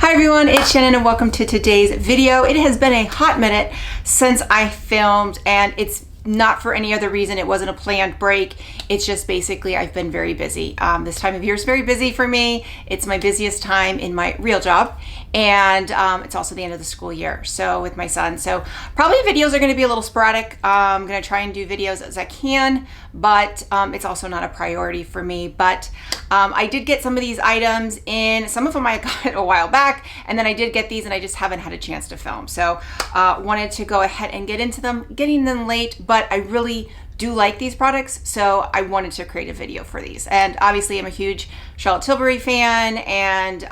Hi everyone, it's Shannon and welcome to today's video. It has been a hot minute since I filmed, and it's not for any other reason. It wasn't a planned break. It's just basically I've been very busy. This time of year is very busy for me. It's my busiest time in my real job, and it's also the end of the school year, so with my son. So probably videos are going to be a little sporadic. I'm going to try and do videos as I can, but it's also not a priority for me. But I did get some of these items in. Some of them I got a while back, and then I did get these and I just haven't had a chance to film. So wanted to go ahead and get into them, getting them late, but I really do like these products, so I wanted to create a video for these. And obviously I'm a huge Charlotte Tilbury fan, and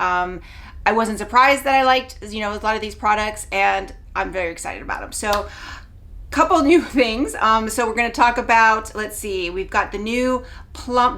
I wasn't surprised that I liked, a lot of these products, and I'm very excited about them. So couple new things. So we're going to talk about, let's see, we've got the new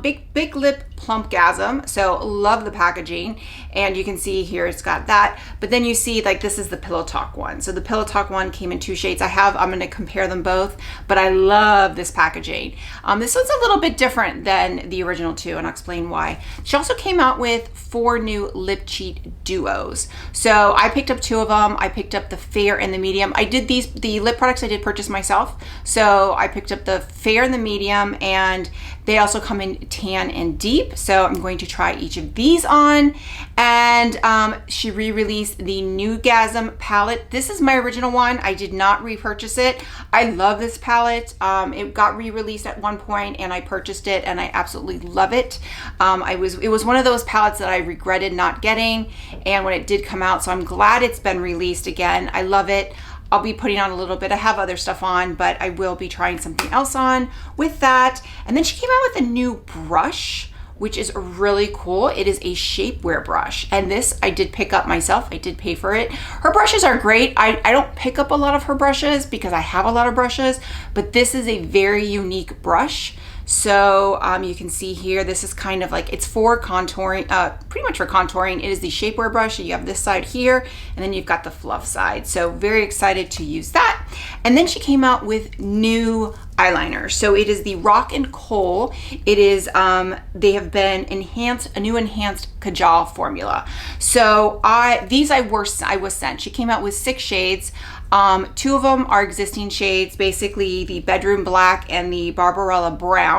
Big Lip Plumpgasm. So love the packaging, and you can see here it's got that, but then you see like this is the Pillow Talk one. So the Pillow Talk one came in two shades. I'm going to compare them both, but I love this packaging. This one's a little bit different than the original two, and I'll explain why. She also came out with 4 new lip cheat duos. So I picked up 2 of them. I picked up the fair and the medium. The lip products I did purchase myself. So I picked up the fair and the medium, and they also come in tan and deep. So I'm going to try each of these on. And she re-released the Nudegasm palette. This is my original one. I did not repurchase it. I love this palette. It got re-released at one point, and I purchased it, and I absolutely love it. It was one of those palettes that I regretted not getting, and when it did come out, so I'm glad it's been released again. I love it. I'll be putting on a little bit. I have other stuff on, but I will be trying something else on with that. And then she came out with a new brush, which is really cool. It is a shapewear brush, and this I did pick up myself. I did pay for it. Her brushes are great. I don't pick up a lot of her brushes because I have a lot of brushes, but this is a very unique brush. So you can see here, this is kind of like, it's for contouring, pretty much for contouring. It is the shapewear brush. You have this side here, and then you've got the fluff side. So very excited to use that. And then she came out with new eyeliners. So it is the Rock and Kohl. It is, they have been enhanced, a new enhanced Kajal formula. So I was sent. She came out with 6 shades. 2 of them are existing shades. Basically the Bedroom Black and the Barbarella Brown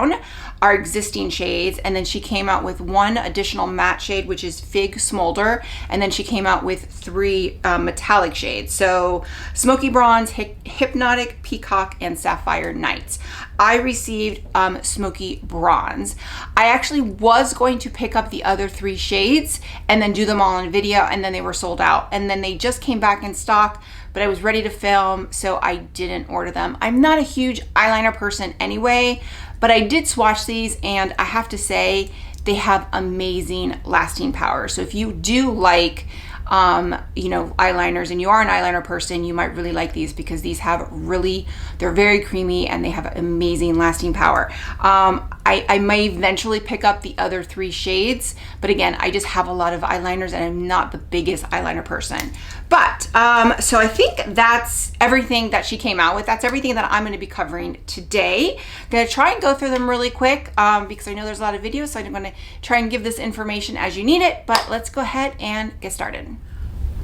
are existing shades, and then she came out with 1 additional matte shade, which is Fig Smolder, and then she came out with 3 metallic shades. So Smoky Bronze, Hypnotic, Peacock, and Sapphire Nights. I received Smoky Bronze. I actually was going to pick up the other 3 shades and then do them all in video, and then they were sold out, and then they just came back in stock, but I was ready to film, so I didn't order them. I'm not a huge eyeliner person anyway, but I did swatch these, and I have to say they have amazing lasting power. So if you do like eyeliners and you are an eyeliner person, you might really like these, because these have they're very creamy and they have amazing lasting power. I may eventually pick up the other 3 shades, but again, I just have a lot of eyeliners and I'm not the biggest eyeliner person. But so I think that's everything that she came out with. That's everything that I'm going to be covering today. I'm going to try and go through them really quick because I know there's a lot of videos, so I'm going to try and give this information as you need it, but let's go ahead and get started.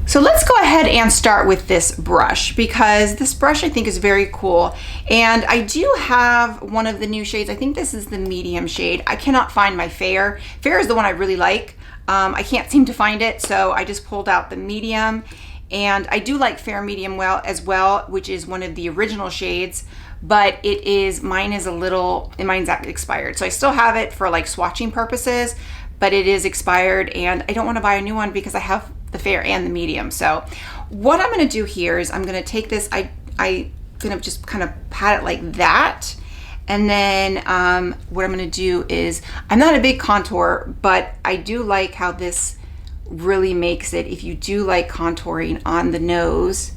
So let's go ahead and start with this brush, because this brush I think is very cool, and I do have one of the new shades. I think this is the medium shade. I cannot find my fair. Fair is the one I really like. I can't seem to find it, so I just pulled out the medium, and I do like fair medium as well, which is one of the original shades, but mine's expired. So I still have it for like swatching purposes, but it is expired, and I don't want to buy a new one because I have the fair and the medium. So what I'm going to do here is I'm going to take this, I'm going to just kind of pat it like that, and then what I'm going to do is, I'm not a big contour, but I do like how this really makes it, if you do like contouring on the nose,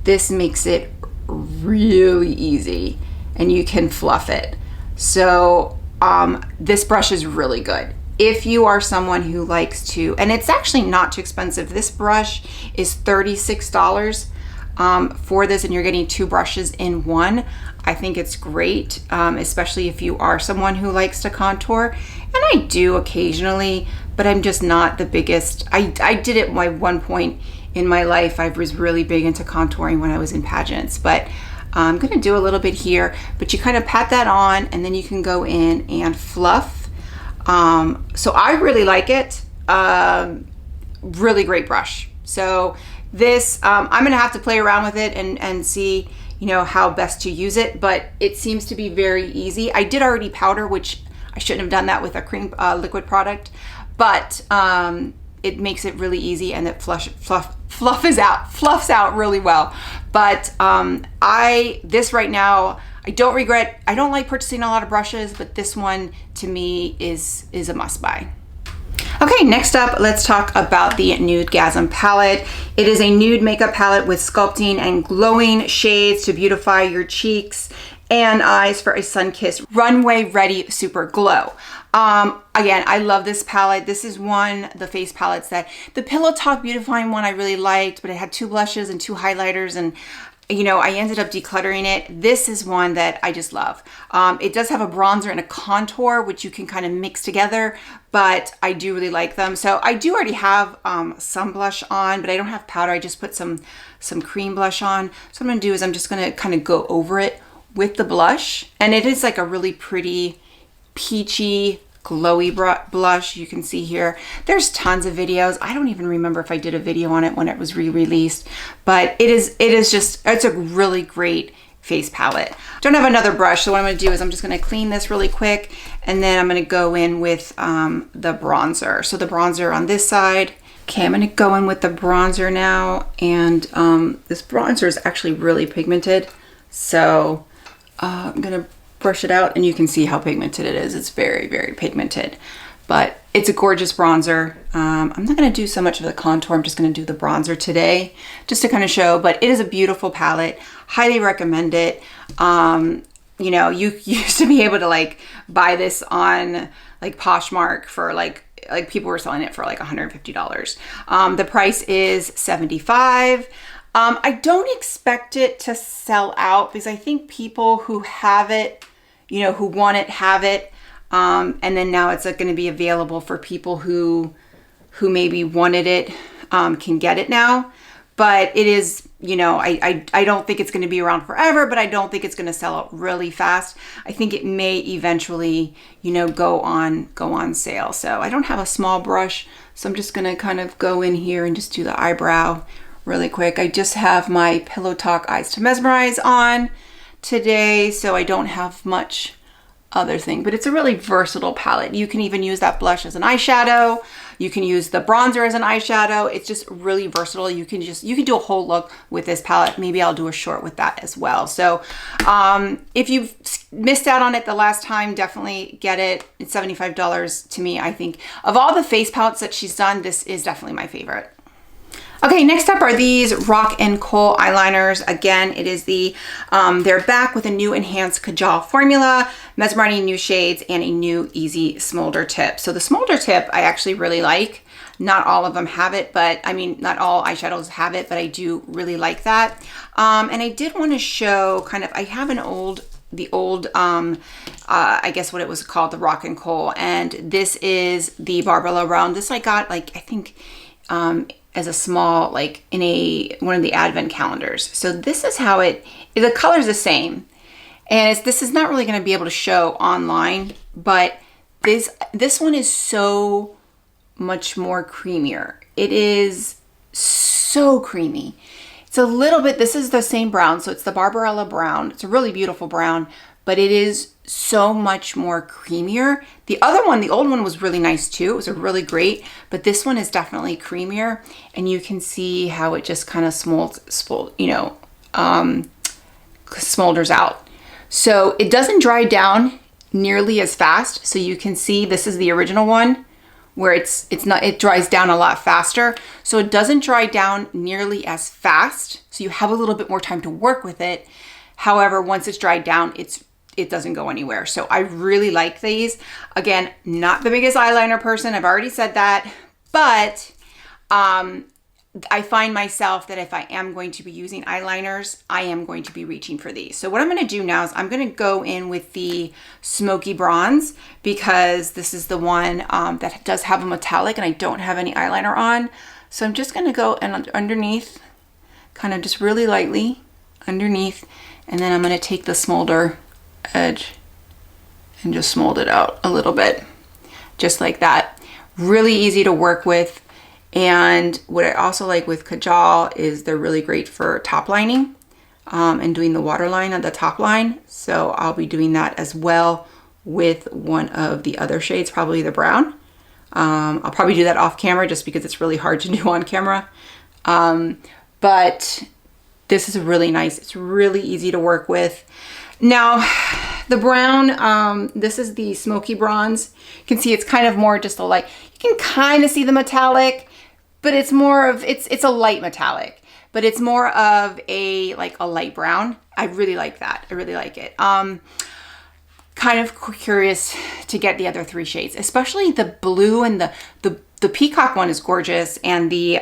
this makes it really easy and you can fluff it. So this brush is really good if you are someone who likes to, and it's actually not too expensive. This brush is $36 for this, and you're getting 2 brushes in one. I think it's great, especially if you are someone who likes to contour, and I do occasionally, but I'm just not the biggest. I did it at one point in my life. I was really big into contouring when I was in pageants, but I'm gonna do a little bit here, but you kind of pat that on and then you can go in and fluff. So I really like it. Really great brush. So this, I'm gonna have to play around with it and see, you know, how best to use it, but it seems to be very easy. I did already powder, which I shouldn't have done that with a cream liquid product, but it makes it really easy, and it fluffs out really well. But this right now, I don't regret. I don't like purchasing a lot of brushes, but this one to me is a must buy. Okay, next up, let's talk about the Nudegasm palette. It is a nude makeup palette with sculpting and glowing shades to beautify your cheeks and eyes for a sun-kissed, runway-ready super glow. Again, I love this palette. This is the face palettes that, the Pillow Talk Beautifying one I really liked, but it had 2 blushes and 2 highlighters, and you know, I ended up decluttering it. This is one that I just love. It does have a bronzer and a contour, which you can kind of mix together, but I do really like them. So I do already have some blush on, but I don't have powder. I just put some cream blush on. So what I'm gonna do is I'm just gonna kind of go over it with the blush. And it is like a really pretty, peachy, glowy blush. You can see here, there's tons of videos. I don't even remember if I did a video on it when it was re-released, but it's a really great face palette. Don't have another brush, so what I'm gonna do is I'm just gonna clean this really quick, and then I'm gonna go in with the bronzer. So the bronzer on this side. Okay, I'm gonna go in with the bronzer now, and this bronzer is actually really pigmented. So I'm gonna brush it out, and you can see how pigmented it is. It's very, very pigmented, but it's a gorgeous bronzer. I'm not gonna do so much of the contour. I'm just gonna do the bronzer today, just to kind of show, but it is a beautiful palette. Highly recommend it. You know, you used to be able to like buy this on like Poshmark for like people were selling it for like $150. The price is $75. I don't expect it to sell out because I think people who have it, you know, who want it, have it. And then now it's going to be available for people who maybe wanted it, can get it now. But it is, you know, I don't think it's going to be around forever, but I don't think it's going to sell out really fast. I think it may eventually, you know, go on sale. So I don't have a small brush, so I'm just going to kind of go in here and just do the eyebrow really quick. I just have my Pillow Talk Eyes to Mesmerize on today, so I don't have much other thing, but it's a really versatile palette. You can even use that blush as an eyeshadow. You can use the bronzer as an eyeshadow. It's just really versatile. You can do a whole look with this palette. Maybe I'll do a short with that as well. So if you've missed out on it the last time, definitely get it. It's $75 to me. I think of all the face palettes that she's done, this is definitely my favorite. Okay, next up are these Rock and Kohl Eyeliners. Again, it is they're back with a new enhanced Kajal formula, mesmerizing new shades, and a new easy smolder tip. So the smolder tip I actually really like. Not all of them have it, but I mean, not all eyeshadows have it, but I do really like that. And I did want to show kind of, I have the old, I guess what it was called, the Rock and Kohl. And this is the Barbara Round. This I got like, I think, as a small, like in one of the advent calendars. So this is how the color's the same. And this is not really gonna be able to show online, but this one is so much more creamier. It is so creamy. It's a little bit, this is the same brown, so it's the Barbarella brown. It's a really beautiful brown, but it is so much more creamier. The other one, the old one, was really nice too. It was a really great, but this one is definitely creamier, and you can see how it just kind of smolders out. So it doesn't dry down nearly as fast. So you can see this is the original one where it dries down a lot faster. So it doesn't dry down nearly as fast. So you have a little bit more time to work with it. However, once it's dried down, it doesn't go anywhere. So I really like these. Again, not the biggest eyeliner person, I've already said that, but I find myself that if I am going to be using eyeliners, I am going to be reaching for these. So what I'm going to do now is I'm going to go in with the Smoky Bronze, because this is the one that does have a metallic and I don't have any eyeliner on. So I'm just going to go and underneath, kind of just really lightly underneath, and then I'm going to take the smolder edge and just mold it out a little bit, just like that. Really easy to work with. And what I also like with Kajal is they're really great for top lining and doing the waterline on the top line. So I'll be doing that as well with one of the other shades, probably the brown. I'll probably do that off camera just because it's really hard to do on camera. But this is really nice. It's really easy to work with. Now, the brown, this is the Smoky Bronze. You can see it's kind of more just a light. You can kind of see the metallic, but it's more of, it's a light metallic, but it's more of a, like a light brown. I really like that. I really like it. Kind of curious to get the other three shades, especially the blue, and the peacock one is gorgeous, and the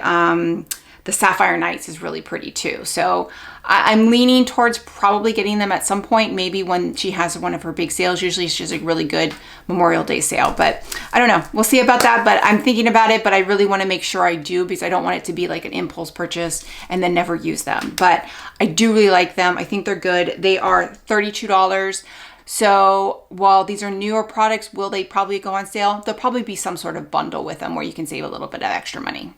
Sapphire Nights is really pretty too. So I'm leaning towards probably getting them at some point, maybe when she has one of her big sales. Usually she's a really good Memorial Day sale, but I don't know. We'll see about that, but I'm thinking about it, but I really want to make sure I do, because I don't want it to be like an impulse purchase and then never use them. But I do really like them. I think they're good. They are $32. So while these are newer products, will they probably go on sale? There'll probably be some sort of bundle with them where you can save a little bit of extra money.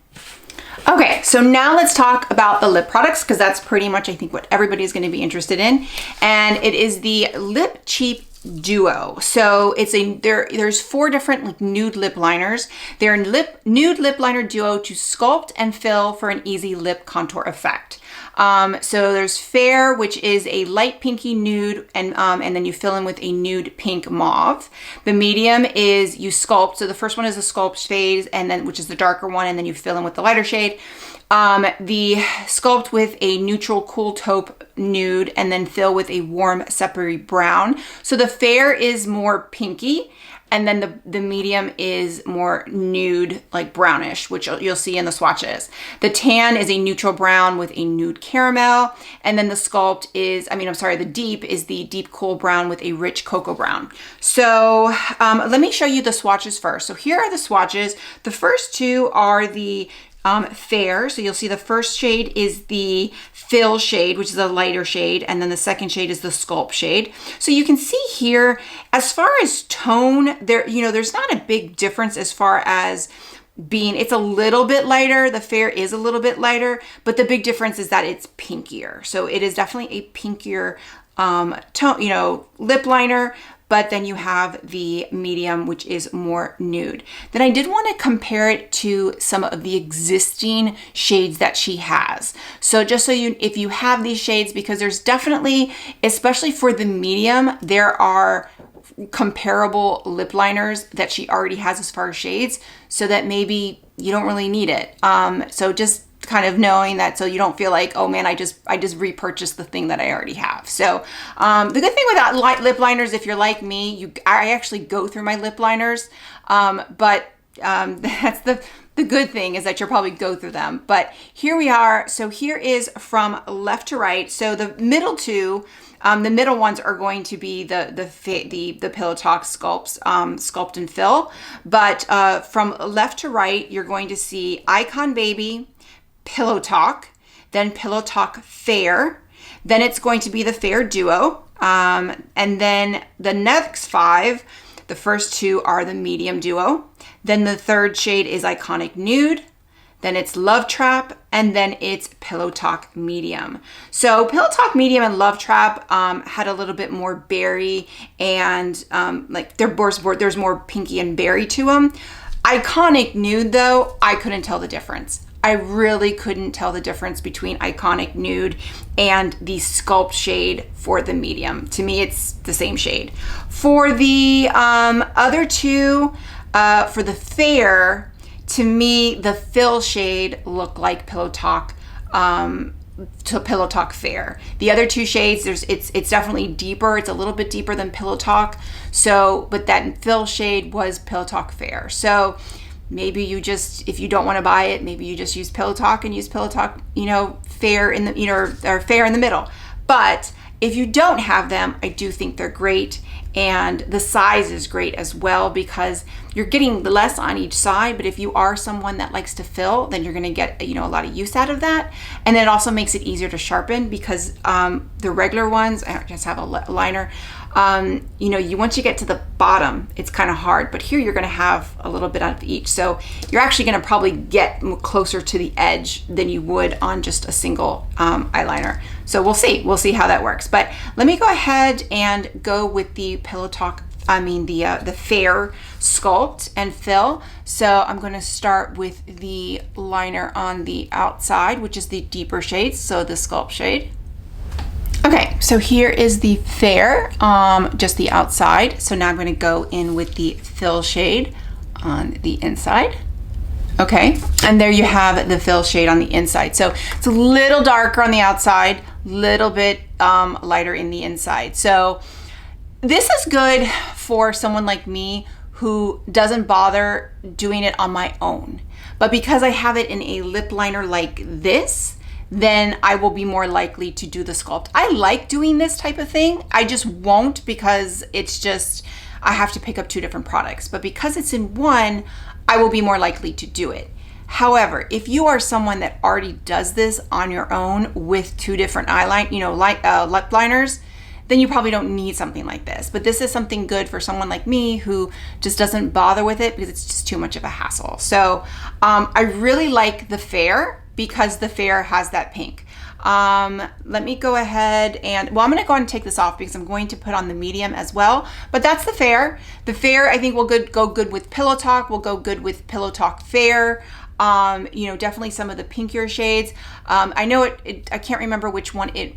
Okay, so now let's talk about the lip products, because that's pretty much, I think, what everybody's going to be interested in. And it is the Lip Cheap Duo. So it's there's 4 different like nude lip liners. They're nude lip liner duo to sculpt and fill for an easy lip contour effect. So there's Fair, which is a light pinky nude, and then you fill in with a nude pink mauve. The medium is you sculpt. So the first one is a sculpt shade, and then which is the darker one, and then you fill in with the lighter shade. The sculpt with a neutral cool taupe nude, and then fill with a warm separy brown. So the Fair is more pinky, and then the medium is more nude, like brownish, which you'll see in the swatches. The Tan is a neutral brown with a nude caramel. And then the sculpt is, the deep is the deep cool brown with a rich cocoa brown. So let me show you the swatches first. So here are the swatches. The first 2 are the Fair. So you'll see the first shade is the Fill shade, which is a lighter shade, and then the second shade is the Sculpt shade. So you can see here, as far as tone, there's not a big difference as far as being, it's a little bit lighter. The Fair is a little bit lighter, but the big difference is that it's pinkier. So it is definitely a pinkier tone, lip liner. But then you have the medium, which is more nude. Then I did want to compare it to some of the existing shades that she has. So just so if you have these shades, because there's definitely, especially for the medium, there are comparable lip liners that she already has as far as shades, so that maybe you don't really need it. So just kind of knowing that, so you don't feel like, oh man, I just repurchased the thing that I already have. So the good thing with light lip liners, if you're like me, I actually go through my lip liners, but that's the good thing, is that you'll probably go through them. But here we are. So here is from left to right. So the middle 2, the middle ones are going to be the Pillow Talk Sculpts, Sculpt and Fill. But from left to right, you're going to see Icon Baby, Pillow Talk, then Pillow Talk Fair, then it's going to be the Fair Duo, and then the next 5, the first 2 are the Medium Duo, then the third shade is Iconic Nude, then it's Love Trap, and then it's Pillow Talk Medium. So Pillow Talk Medium and Love Trap had a little bit more berry, and like there's more pinky and berry to them. Iconic Nude, though, I couldn't tell the difference. I really couldn't tell the difference between Iconic Nude and the Sculpt shade for the medium. To me, it's the same shade. For the other 2, for the Fair, to me, the Fill shade looked like Pillow Talk to Pillow Talk Fair. The other 2 shades, it's definitely deeper. It's a little bit deeper than Pillow Talk. So, but that Fill shade was Pillow Talk Fair. So Maybe you just, if you don't want to buy it, maybe you just use Pillow Talk and use Pillow Talk, fair in the, or fair in the middle. But if you don't have them, I do think they're great. And the size is great as well because you're getting less on each side. But if you are someone that likes to fill, then you're going to get, a lot of use out of that. And then it also makes it easier to sharpen because the regular ones, I just have a liner, once you get to the bottom, it's kind of hard. But here you're going to have a little bit out of each. So you're actually going to probably get closer to the edge than you would on just a single eyeliner. So we'll see. We'll see how that works. But let me go ahead and go with the Pillow Talk, the Fair Sculpt and Fill. So I'm going to start with the liner on the outside, which is the deeper shades, so the Sculpt shade. Okay, so here is the Fair, just the outside. So now I'm going to go in with the Fill shade on the inside. Okay, and there you have the Fill shade on the inside. So it's a little darker on the outside, little bit lighter in the inside. So this is good for someone like me who doesn't bother doing it on my own. But because I have it in a lip liner like this, then I will be more likely to do the sculpt. I like doing this type of thing. I just won't because it's just, I have to pick up two different products. But because it's in one, I will be more likely to do it. However, if you are someone that already does this on your own with two different lip liners, then you probably don't need something like this. But this is something good for someone like me who just doesn't bother with it because it's just too much of a hassle. So I really like the Fair because the Fair has that pink. Let me go ahead and, I'm gonna go ahead and take this off because I'm going to put on the medium as well, but that's the Fair. The Fair I think will go good with Pillow Talk, will go good with Pillow Talk Fair. Definitely some of the pinkier shades. I know I can't remember which one it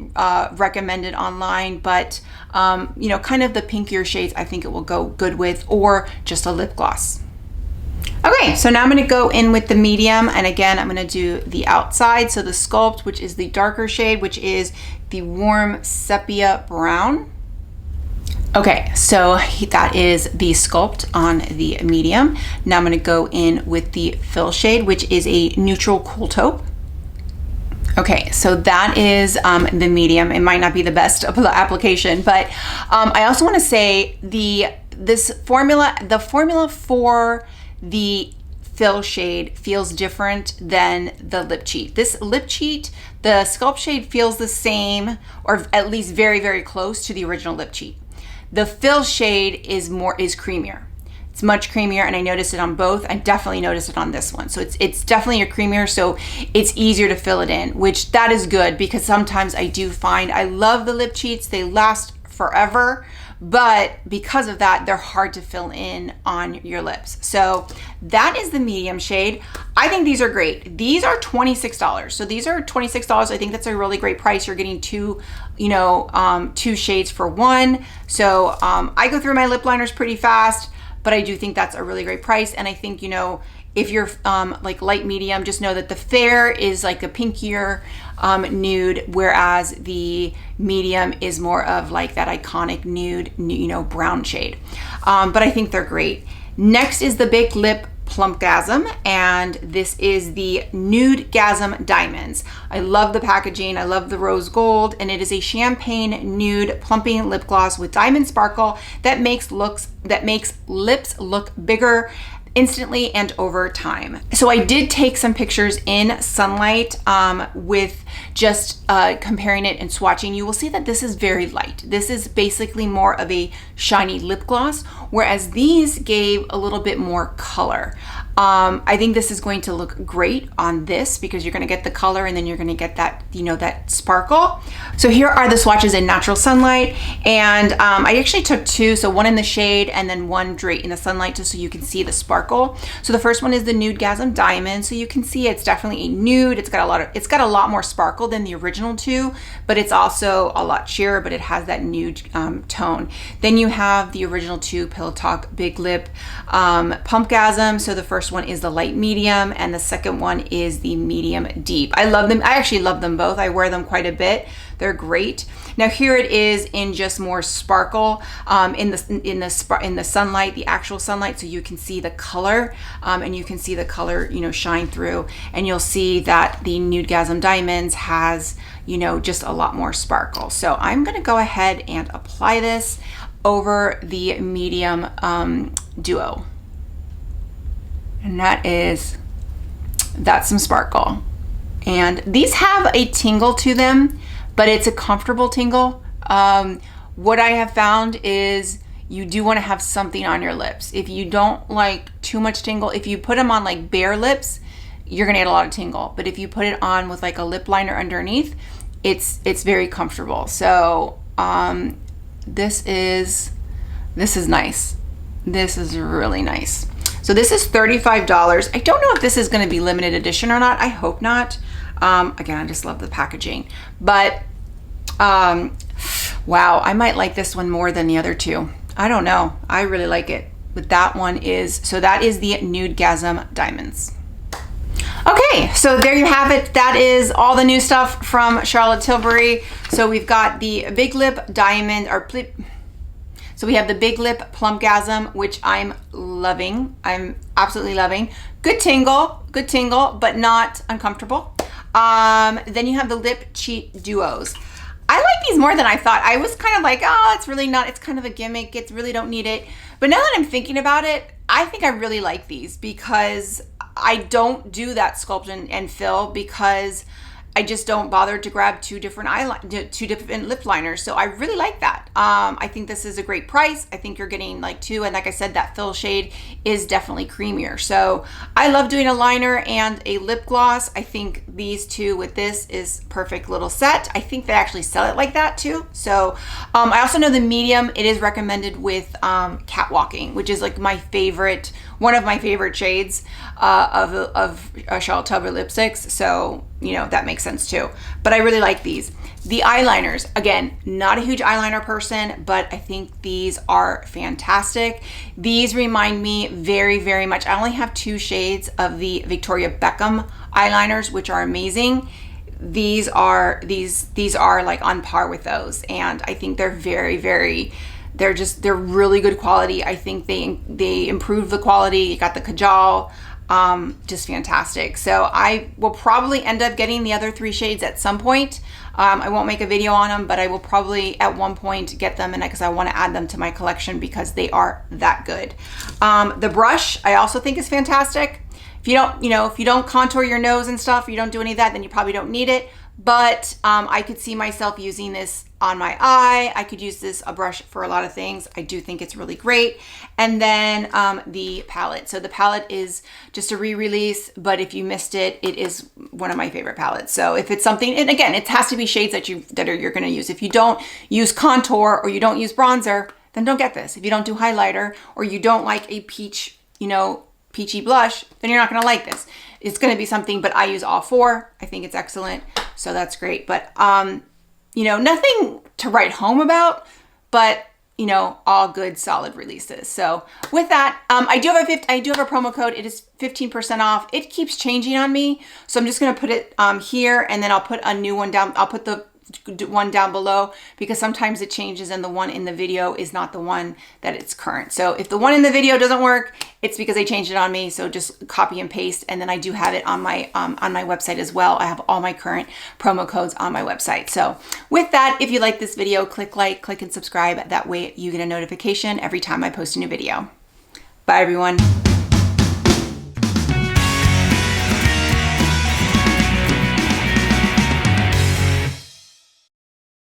recommended online, but kind of the pinkier shades I think it will go good with, or just a lip gloss. Okay, so now I'm going to go in with the medium, and again I'm going to do the outside, so the Sculpt, which is the darker shade, which is the warm sepia brown. Okay, so that is the Sculpt on the medium. Now I'm going to go in with the Fill shade, which is a neutral cool taupe. Okay, so that is the medium. It might not be the best application, but I also want to say the formula for the Fill shade feels different than the lip cheat. This lip cheat, the Sculpt shade feels the same, or at least very, very close to the original lip cheat. The Fill shade is creamier. It's much creamier, and I noticed it on both. I definitely noticed it on this one. So it's definitely a creamier, so it's easier to fill it in, which that is good because sometimes I do find I love the lip cheats. They last forever, but because of that, they're hard to fill in on your lips. So that is the medium shade. I think these are great. These are $26. So these are $26. I think that's a really great price. You're getting two shades for one. So I go through my lip liners pretty fast, but I do think that's a really great price. And I think, if you're like light medium, just know that the Fair is like a pinkier nude, whereas the medium is more of like that iconic nude, brown shade. But I think they're great. Next is the Big Lip Plumpgasm, and this is the Nudegasm Diamonds. I love the packaging. I love the rose gold, and it is a champagne nude plumping lip gloss with diamond sparkle that makes lips look bigger instantly and over time. So I did take some pictures in sunlight with just comparing it and swatching. You will see that this is very light. This is basically more of a shiny lip gloss, whereas these gave a little bit more color. I think this is going to look great on this because you're going to get the color and then you're going to get that, that sparkle. So here are the swatches in natural sunlight, and I actually took two, so one in the shade and then one straight in the sunlight just so you can see the sparkle. So the first one is the Nudegasm Diamonds. So you can see it's definitely a nude. It's got a lot more sparkle than the original two, but it's also a lot sheerer, but it has that nude tone. Then you have the original two, Pillow Talk Big Lip Plumpgasm. So the first first one is the light medium and the second one is the medium deep. I love them. I actually love them both. I wear them quite a bit. They're great. Now here it is in just more sparkle in the sunlight, the actual sunlight, so you can see the color and you can see the color, you know, shine through, and you'll see that the Nudegasm Diamonds has, you know, just a lot more sparkle. So I'm gonna go ahead and apply this over the medium duo, and that's some sparkle. And these have a tingle to them, but it's a comfortable tingle. What I have found is you do want to have something on your lips. If you don't like too much tingle, if you put them on like bare lips, you're gonna get a lot of tingle. But if you put it on with like a lip liner underneath, it's very comfortable. So this is nice. This is really nice. So this is $35. I don't know if this is going to be limited edition or not. I hope not. Again, I just love the packaging. But wow, I might like this one more than the other two. I don't know. I really like it. But that one is, so that is the Nudegasm Diamonds. Okay, so there you have it. That is all the new stuff from Charlotte Tilbury. So we've got the Big Lip Diamond, so we have the Big Lip Plumpgasm, which I'm loving. I'm absolutely loving. Good tingle, but not uncomfortable. Then you have the Lip Cheat Duos. I like these more than I thought. I was kind of like, oh, it's really not, it's kind of a gimmick. It's really don't need it. But now that I'm thinking about it, I think I really like these because I don't do that sculpt and fill because I just don't bother to grab two different lip liners. So I really like that. I think this is a great price. I think you're getting like two. And like I said, that fill shade is definitely creamier. So I love doing a liner and a lip gloss. I think these two with this is perfect little set. I think they actually sell it like that too. So I also know the medium, it is recommended with catwalking, which is like my favorite, one of my favorite shades of Charlotte Tilbury lipsticks. So, you know, that makes sense too. But I really like these. The eyeliners, again, not a huge eyeliner person, but I think these are fantastic. These remind me very, very much. I only have two shades of the Victoria Beckham eyeliners, which are amazing. These are like on par with those. And I think they're very, very, they're really good quality. I think they improve the quality. You got the Kajal, just fantastic. So I will probably end up getting the other three shades at some point. I won't make a video on them, but I will probably at one point get them, and because I want to add them to my collection because they are that good. The brush I also think is fantastic. If you don't, if you don't contour your nose and stuff, you don't do any of that, then you probably don't need it. But I could see myself using this on my eye. I could use a brush for a lot of things. I do think it's really great. And then the palette. So the palette is just a re-release, but if you missed it, it is one of my favorite palettes. So if it's something, and again, it has to be shades that you're gonna use. If you don't use contour or you don't use bronzer, then don't get this. If you don't do highlighter or you don't like a peach, peachy blush, then you're not gonna like this. It's gonna be something, but I use all four. I think it's excellent, so that's great. But nothing to write home about, but all good, solid releases. So with that, I do have a promo code. It is 15% off. It keeps changing on me, so I'm just gonna put it here, and then I'll put a new one down. I'll put the one down below because sometimes it changes and the one in the video is not the one that it's current. So if the one in the video doesn't work, it's because they changed it on me. So just copy and paste, and then I do have it on my website as well. I have all my current promo codes on my website. So with that, if you like this video, click like, click and subscribe. That way you get a notification every time I post a new video. Bye everyone.